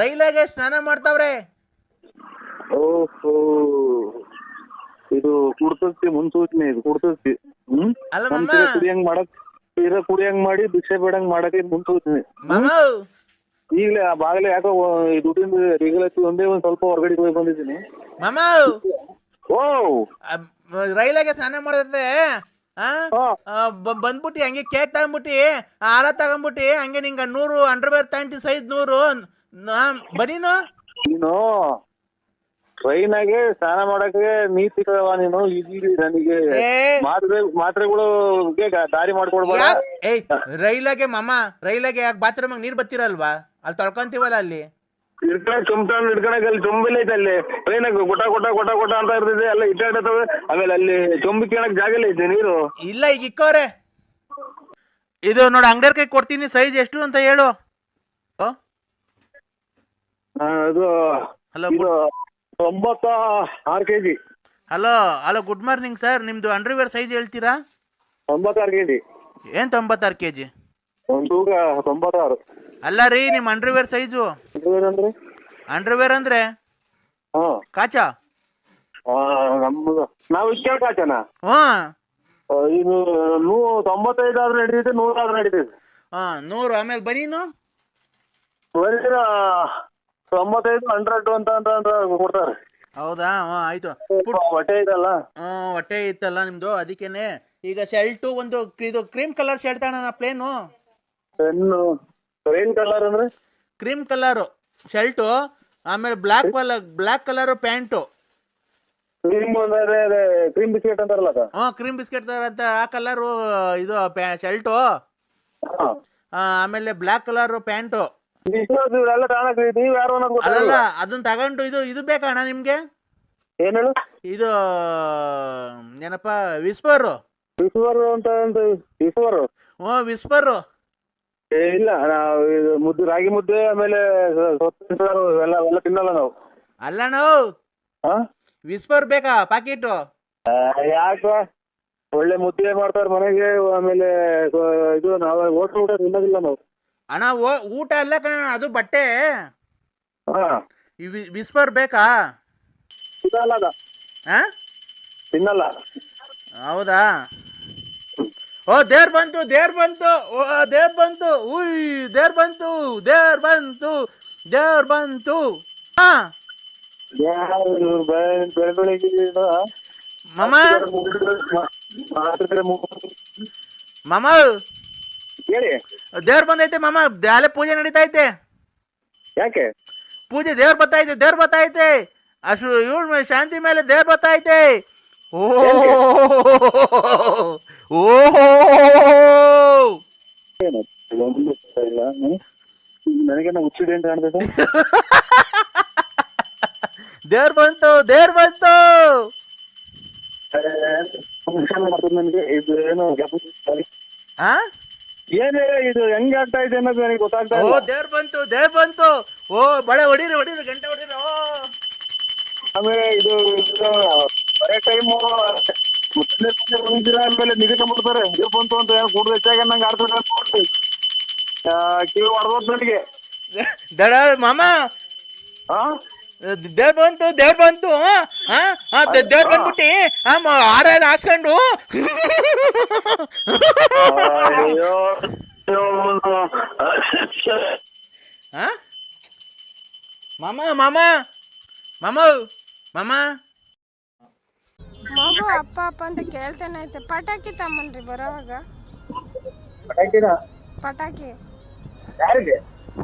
ರೈಲಾಗೆ ಸ್ನಾನ ಮಾಡ್ತಾವ್ರೆ. ಓಹೋ, ಇದು ಕುಡ್ತಸ್ತಿ ಮುನ್ಸೂಚನೆ. ಇದು ಕುಡ್ತಸ್ತಿ. ಅಲ್ಲ ಮಾಮ, ಕುಡಿಯಂಗ್ ಮಾಡಿ ಭಿಕ್ಷೆ ಬೇಡಂಗ್ ಮಾಡಕ್ಕೆ ಮುನ್ಸೂಚನೆ. ಮಾಮ ಈಗಲೇ ಆ ಬಾಗಲೇ ಯಾಕೋ ದುಡ್ಡಿಂದ ರಿಗಲತ್ತಿ ಒಂದೇ ಒಂದ್ ಸ್ವಲ್ಪ ಹೊರಗಡೆ ಹೋಗಿ ಬಂದಿದ್ದೀನಿ. ಮಾಮ ಓ, ರೈಲಾಗೆ ಸ್ನಾನ ಮಾಡತ್ತೆ. ಬಂದ್ಬಿಟ್ಟು ಹಂಗೆ ಕೇಕ್ ತಗೊಂಡ್ಬಿಟ್ಟಿ, ಹಾರ ತಗೊಂಡ್ಬಿಟ್ಟಿ, ಹಂಗೆ ನಿಂಗ 100 ಅಂಡರ್ವೇರ್ ತಗೊಂಡಿ, ಸೈಜ್ 100 ಬರೀನು. ನೀನು ಟ್ರೈನಾಗೆ ಸ್ನಾನ ಮಾಡಕ್ಕೆ ನೀತಿ ನೀನು. ಈಗ ನನಗೆ ಮಾತ್ರೆಗಳು ದಾರಿ ಮಾಡ್ಕೊಡ್ಬೇಡ. ರೈಲಾಗೆ ಮಾಮ, ರೈಲಾಗೆ ಯಾಕೆ ಬಾತ್ರೂಮ್ ನೀರ್ ಬತ್ತಿರಲ್ವಾ? ಅಲ್ಲಿ ತೊಳ್ಕೊಂತೀವಲ್ಲ, ಅಲ್ಲಿ ಹಿಡ್ಕೊಳಕ್ ಅಲ್ಲಿ ಚೊಂಬಿಲ್ಲ ಐತೆ. ಅಲ್ಲಿ ಟ್ರೈನಾಗ ಗೊಟ ಗೊಟ ಗೊಟ ಗೊಟ ಅಂತ ಇರ್ತದೆ, ಎಲ್ಲ ಇಟ್ಟಾಡ್ತವೆ. ಆಮೇಲೆ ಅಲ್ಲಿ ಚೊಂಬಿ ಕೇಳಕ್ ಜಾಗ ಇಲ್ಲ ಐತೆ ನೀರು. ಇಲ್ಲ, ಈಗ ಇಕ್ಕವ್ರೆ. ಇದು ನೋಡಿ, ಅಂಗಡಿಯರ್ ಕೈ ಕೊಡ್ತೀನಿ. ಸೈಜ್ ಎಷ್ಟು ಅಂತ ಹೇಳು. ಅದು hello, 96 kg. Hello good morning sir. ನಿಮ್ದು ಅಂಡರ್ವೇರ್ ಸೈಜ್ ಹೇಳ್ತೀರಾ? 96 kg. ಏನ್ 96 kg? ಒಂದು ತೂಕ 96. ಅಲ್ಲ ರೀ, ನಿಮ್ ಅಂಡರ್ವೇರ್ ಸೈಜು. ಅಂಡರ್ವೇರ್ ಅಂದ್ರೆ ಕಾಚಾ? ನಮ್ದು ನಾವು ಇಷ್ಟೇ ಕಾಚನ. ಇದು 95 ಆದ್ರೂ ನಡೀತೈತೆ, 100 ಆದ್ರೂ ನಡೀತೈತೆ. 100. ಆಮೇಲೆ ಬರೀನು 95 100 ಅಂತ ಕೊಡ್ತಾರೆ. ಹೌದಾ? ಆಯ್ತು. ಹೊಟ್ಟೆ ಇದಲ್ಲ, ಹೊಟ್ಟೆ ಇತ್ತಲ್ಲ ನಿಮ್ದು, ಅದಕ್ಕೇನೆ. ಈಗ ಶರ್ಟು ಒಂದು ಇದು ಕ್ರೀಮ್ ಕಲರ್ ಶರ್ಟ್ ತಗೋಣ, ಪ್ಲೇನು. ಏನ್ ಕಲರ್ ಅಂದ್ರೆ? ಕ್ರೀಮ್ ಕಲರ್ ಶರ್ಟು, ಆಮೇಲೆ black colour pant. Cream biscuit ಅಂತಾರಲ್ಲ. ಕ್ರೀಮ್ ಬಿಸ್ಕೆಟ್ ಅಂತ ಆ ಕಲರ್ ಇದು ಶರ್ಟು. ಆಮೇಲೆ ಬ್ಲಾಕ್ ಕಲರ್ ಪ್ಯಾಂಟು. ಅಲ್ಲ, ಅದನ್ನ ತಗೊಂಡು ಇದು ಬೇಕಣ್ಣ ನಿಮ್ಗೆ? ಏನ್ ಹೇಳು? ಇದು ಏನಪ್ಪ, ವಿಸ್ಪರ್ ಅಂತ ವಿಸ್ಪರ್. ಇಲ್ಲ, ನಾವು ಮುದ್ದೆ, ರಾಗಿ ಮುದ್ದೆ, ಆಮೇಲೆ ಎಲ್ಲ ತಿನ್ನಲ್ಲ ನಾವು. ಅಲ್ಲ, ನಾವು ವಿಸ್ಪರ್ ಬೇಕಾ ಪಾಕೆಟ್? ಯಾಕ? ಒಳ್ಳೆ ಮುದ್ದೆ ಮಾಡ್ತಾರ ಮನೆಗೆ. ಆಮೇಲೆ ಇದು ನಾವು ಹೋಟ್ಲ್ ಊಟ ತಿನ್ನೋದಿಲ್ಲ ನಾವು. ಅಣ್ಣ ಊಟ ಅಲ್ಲ ಕಣ, ಅದು ಬಟ್ಟೆ. ವಿಸ್ಪರ್ ಬೇಕಾ? ತಿನ್ನಲ್ಲ. ಹೌದಾ? ದೇವ್ರ ಬಂತು. ಉಯ್, ದೇವ್ರ ಬಂತು. ಮಾಮ ಹೇಳಿ. ದೇವ್ರು ಬಂದೈತೆ ಮಾಮ, ಅಲ್ಲೇ ಪೂಜೆ ನಡೀತಾ ಐತೆ. ಯಾಕೆ? ಪೂಜೆ ದೇವ್ರು ಬತ್ತೈತೆ. ಅಷ್ಟು ಇವಳು ಶಾಂತಿ ಮೇಲೆ ದೇವ್ರು ಬತ್ತೈತೆ. ಓಹೋ ನನಗೇನ ಹುಚ್ಚಿದೆ ಅಂತ ಕಾಣ್ತೈತೆ. ದೇವ್ರು ಬಂತು. ನನಗೆ ಇದು ಏನೋ ಏನೇ ಇದು ಹೆಂಗ್ ಆಗ್ತಾ ಇದೆ ಅನ್ನೋದು ನನಗೆ ಗೊತ್ತಾಗ್ತಾ ಇಲ್ಲ. ದೇವ್ರು ಬಂತು. ಓ ಬಳೆ ಹೊಡೀರಿ, ಗಂಟೆ ಹೊಡೀರಿ. ಆಮೇಲೆ ಇದು ಬರೇ ಟೈಮು ಆಮೇಲೆ ನಿಗದಿಬಿಡ್ತಾರೆ. ಇದು ಬಂತು ಅಂತ ಏನು ಕೂಡ ಹೆಚ್ಚಾಗಿ ನಂಗೆ ಆಡ್ತಾರೆ. ಕಿವಿ ಹೊಡೆದ್ ನನಗೆ ದಡ ಮಾಮ. ದೇವ್ರು ಬಂತು. ದೇವ್ರು ಬಂದ್ಬಿಟ್ಟಿ ಹಾರ ಎಲ್ಲ ಹಾಸ್ಕೊಂಡು ಮಾಮ ಮಗು ಅಪ್ಪ ಅಂತ ಕೇಳ್ತಾನೆ ಐತೆ. ಪಟಾಕಿ ತಮ್ಮನ್ರಿ ಬರೋವಾಗ. ಪಟಾಕಿ ಯಾರಿಗೆ?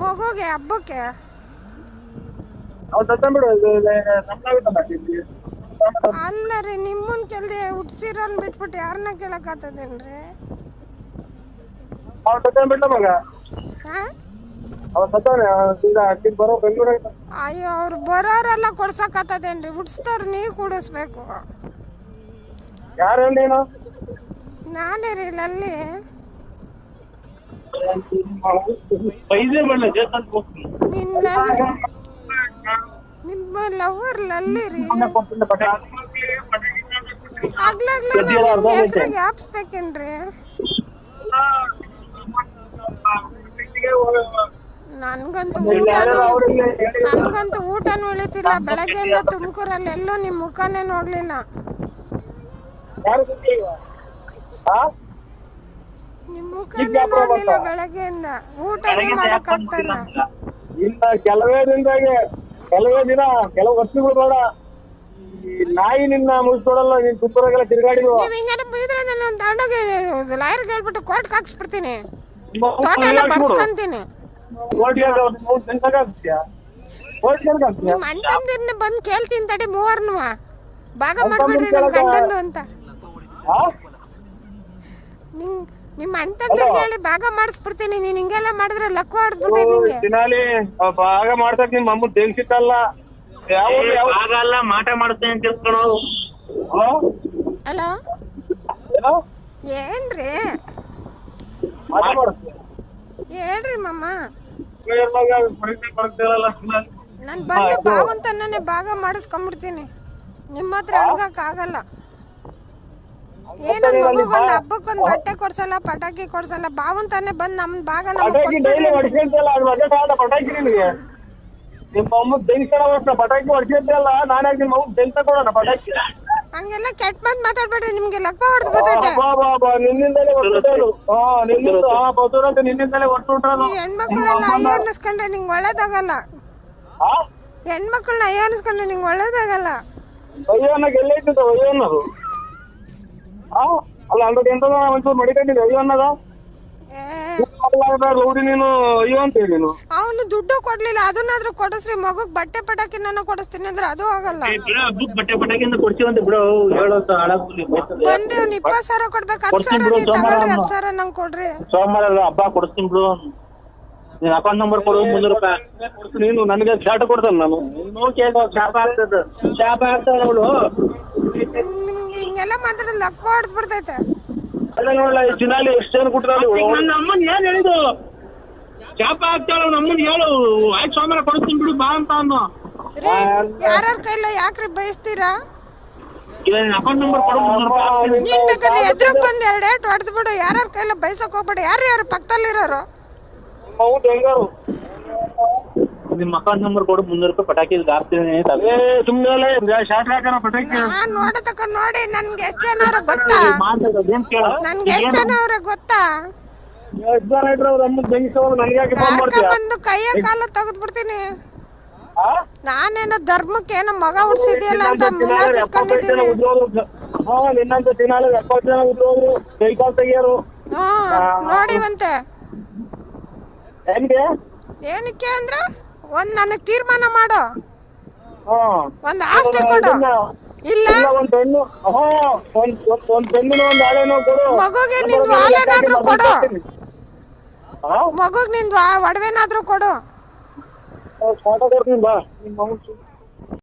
ಮಗುಗೆ ಹಬ್ಬಕ್ಕೆ. ಅಲ್ಲ ರೀ, ನಿಮ್ಮನ್ ಕೆಲ್ದೆ ಹುಟ್ಸಿರೋನ್ ಬಿಟ್ಬಿಟ್ಟು ಯಾರನ್ನ ಕೇಳಕ್ಕಾಗ್ತದೇನ್ರಿ? ಅಯ್ಯೋ, ಅವ್ರು ಬರೋರೆಲ್ಲ ಕೊಡ್ಸಕ್ಕಾಗ್ತದೇನ್ರಿ? ಹುಟ್ಸ್ತವ್ರು ನೀವು ಕೂಡಿಸ್ಬೇಕು. ನಾನೇ ರೀ ಲಲ್ಲಿ. ನಿಮ್ಮ ಲವರ್ ಲಲ್ಲಿ ರೀ. ಹೆಸ್ರಿಗೆ ಹಾಪ್ಸ್ಬೇಕೇನ್ರಿ? ನನ್ಗಂತೂ ಊಟನೂ ಉಳಿತಿಲ್ಲ. ಬೆಳಗ್ಗೆಯಿಂದ ತುಮಕೂರಲ್ಲಿ ಎಲ್ಲೂ ನಿಮ್ ಮುಖನೇ ನೋಡ್ಲಿಲ್ಲ. ನಿಮ್ ಮುಖನೇ ನೋಡ್ಲಿಲ್ಲ ಬೆಳಗ್ಗೆಯಿಂದ. ಊಟನೇ ಮಾಡಕ್ ಆಗ್ತಾಯಿಲ್ಲ. ಕೆಲವೇ ದಿನ ಕೆಲವು ವರ್ಷಗಳು ಬೇಡ, ನಾಯಿ ನಿನ್ನ ಮುಗಿಸ್ಕೊಡಲ್ಲ. ನೀನ್ ತುಪ್ಪರಾಗೆಲ್ಲ ತಿರ್ಗಾಡಿ ನೀವ್ ಹಿಂಗಾರ ಬೈದ್ರೆ ನಾನು ತಗೊಂಡೋಗಿ ಲಾಯರ್ಗೆ ಹೇಳ್ಬಿಟ್ಟು ಕೋರ್ಟ್ಗೆ ಹಾಕ್ಸ್ಬಿಡ್ತೀನಿ. ತೋಟ ಎಲ್ಲ ಬರ್ಸ್ಕೊಂತೀನಿ. ನಿಮ್ ಅಣ್ಣಂದಿರ್ನ ಬಂದು ಕೇಳ್ತೀನಿ ತಡಿ, ಮೂವರ್ನು ಭಾಗ ಮಾಡ್ಬಿಡ್ರಿ ನಮ್ ಗಂಡಂದು ಅಂತ. ನಿಮ್ಮ ಅಣ್ಣಂದಿರ್ ಕೇಳಿ ಭಾಗ ಮಾಡಿಸ್ಬಿಡ್ತೀನಿ. ನೀನ್ ಹಿಂಗೆಲ್ಲ ಮಾಡಿದ್ರೆ ಲಕ್ಕ ಹೊಡ್ಬಿಡ್ತೀನಿ ನಿಂಗೆ. ಭಾಗ ಮಾಡ್ತಕ್ ನಿಮ್ ಅಮ್ಮ ತೆಗ್ಸಿತ್ತಲ್ಲ. ಆಗಲ್ಲ, ಮಾಟ ಮಾಡುತ್ತೇನೆ ಅಂತ ತಿಳ್ಕೊಳೋ. ಹಲೋ, ಏನ್ರಿ? ಹೇಳ್ರಿ ಮಮ್ಮ. ನನ್ ಬಂದು ಬಾವಂತನೇ ಭಾಗ ಮಾಡಿಸ್ಕೊಂಡ್ಬಿಡ್ತೀನಿ. ನಿಮ್ಮ ಹತ್ರ ಅಳ್ಗಕ್ ಆಗಲ್ಲ. ಏನು ಮಗುಗೊಂದು ಹಬ್ಬಕ್ಕೊಂದು ಬಟ್ಟೆ ಕೊಡ್ಸಲ್ಲ, ಪಟಾಕಿ ಕೊಡ್ಸಲ್ಲ. ಬಾವಂತಾನೆ ಬಂದು ನಮ್ ಭಾಗ ನಮ್ಗೆ ಹಂಗೆಲ್ಲ ಕೆಟ್ಟ ಬಂದ್ ಮಾತಾಡ್ಬೇಡ್ರಿ. ನಿಮ್ಗೆ ಲೆಕ್ಕ ಹೊಡೆದು ಬರ್ತೈತೆ. ಹೆಣ್ಮಕ್ಳನ್ನ ಅಯ್ಯೋ ಅನ್ನಿಸ್ಕೊಂಡ್ರೆ ನಿಂಗೆ ಒಳ್ಳೇದಾಗಲ್ಲ. ಹೆಣ್ಮಕ್ಳನ್ನ ಅಯ್ಯೋ ಅನ್ನಿಸ್ಕೊಂಡ್ರೆ ನಿಂಗೆ ಒಳ್ಳೇದಾಗಲ್ಲ. ಅಲ್ಲ ಅಂದ್ರೆ ಎಂತ ಒಂಚೂರು ಮಡಿಕೊಂಡಿದ್ದೆ ಅಯ್ಯೋ ಅನ್ನದ ನೀನು ಅಯ್ಯೋ ಅಂತ ಹೇಳಿ. ಅವನು ದುಡ್ಡು ಕೊಡ್ಲಿಲ್ಲ, ಅದನ್ನಾದ್ರೂ ಕೊಡಿಸ್ರಿ. ಮಗುಗ್ ಬಟ್ಟೆ ಪಟಾಕಿ ನಾನು ಕೊಡಿಸ್ತೀನಿ ಅಂದ್ರೆ ಅದು ಆಗಲ್ಲ. ಬಟ್ಟೆ ಪಟಾಕಿ ಕೊಡ್ತೀವಂತ ಬಿಡು. ಬನ್ರಿ, ಅವ್ನು 20,000 ಕೊಡ್ಬೇಕು. 10,000 ನೀವು ತಗೊಳ್ರಿ, 10,000 ನಂಗೆ ಕೊಡ್ರಿ. ಸೋಮವಾರ ಹಬ್ಬ ಕೊಡಿಸ್ತೀನಿ ಬಿಡು. ನೀನ್ ಅಕೌಂಟ್ ನಂಬರ್ ಕೊಡು, 300 ರೂಪಾಯಿ. ನೀನು ನನಗೆ ಶಾರ್ಟ್ ಕೊಡ್ತಾನೆ. ನಾನು ಶಾಪ ಆಗ್ತದ, ಶಾಪ ಆಗ್ತಾವ ಅವಳು. ನಿಮ್ಗೆ ಹಿಂಗೆಲ್ಲ ಮಾತಾಡಿದ್ರೆ ಲಕ್ಕ ಹೊಡೆದ್ ಬಿಡ್ತೈತೆ. ನೋಡಲ್ಲ ಚಿನ್ನಾಲಿ ಎಷ್ಟು ಜನ ಕೊಟ್ಟರು. ನನ್ನ ಅಮ್ಮನ್ ಏನ್ ಹೇಳಿದು? ಶಾಪ ಆಗ್ತಾಳ ನಮ್ಮನ್ ಹೇಳು. ಆಯ್ತು ಸೋಮವಾರ ಕೊಡಿಸ್ತೀನಿ ಬಿಡು ಬಾ ಅಂತ ಅನ್ನೋ. ಯಾರ್ಯಾರ ಕೈಲ ಯಾಕ್ರಿ ಬಯಸ್ತೀರಾ? ಅಕೌಂಟ್ ನಂಬರ್ ಕೊಡು, 300 ರೂಪಾಯಿ. ನೀನ್ ಬೇಕಾದ್ರೆ ಎದ್ರಗ್ ಬಂದ್ 2 ಏಟ್ ಹೊಡೆದ್ ಬಿಡು. ಯಾರ್ಯಾರ ಕೈಲ ಬಯಸಕ್ ಹೋಗ್ಬೇಡಿ. ಯಾರು ಪಕ್ಕದಲ್ಲಿರೋರು ನಿಮ್ಮ ಅಕೌಂಟ್ ನಂಬರ್ ಕೊಡು, 300 ರೂಪಾಯಿ ಪಟಾಕಿ ಹಾಕ್ತೀನಿ. ನಾನ್ ನೋಡತಕ್ಕ ನೋಡಿ. ನನ್ಗೆ ಎಷ್ಟ್ ಜನ ಅವ್ರ ಗೊತ್ತಾ? ನನ್ಗೆ ಎಷ್ಟ್ ಜನ ಅವ್ರ ಗೊತ್ತಾ? ಬಂದು ಕೈಯ ಕಾಲ ತೆಗೆದ್ ಬಿಡ್ತೀನಿ. ನಾನೇನೋ ಧರ್ಮಕ್ಕೆ ಏನೋ ಮಗ ಹುಡ್ಸಿದ್ಯಲ್ಲ ಅಂತ ಮುಲಾಜ್ ಇಟ್ಕೊಂಡಿದ್ದೀನಿ. ನಿನ್ನಂತ ದಿನಾಲು 70 ಜನ ಉದ್ರೋದ್ರು, ಕೈ ಕಾಲು ತೆಗಿಯೋರು, ನೋಡಿವಂತೆ. ಹೆಂಗೆ? ಏನಕ್ಕೆ ಅಂದ್ರೆ ನನಗ್ ತೀರ್ಮಾನ ಮಾಡು, ಒಂದ್ ಆಸ್ತಿ ಕೊಡು. ಇಲ್ಲ ಒಂದ್ ಹೆಣ್ಣು ಒಂದ್ ಹೆಣ್ಣಿನ ಒಂದ್ ಆಳೆನೋ ಕೊಡು. ಮಗುಗೆ ನಿಂದು ಹಾಲೇನಾದ್ರೂ ಕೊಡು, ಮಗುಗ್ ನಿಂದು ಒಡವೆನಾದ್ರೂ ಕೊಡು. ಫೋಟೋ ಕೊಡ್ತೀನಿ ಬಾ ನಿಮ್ಮ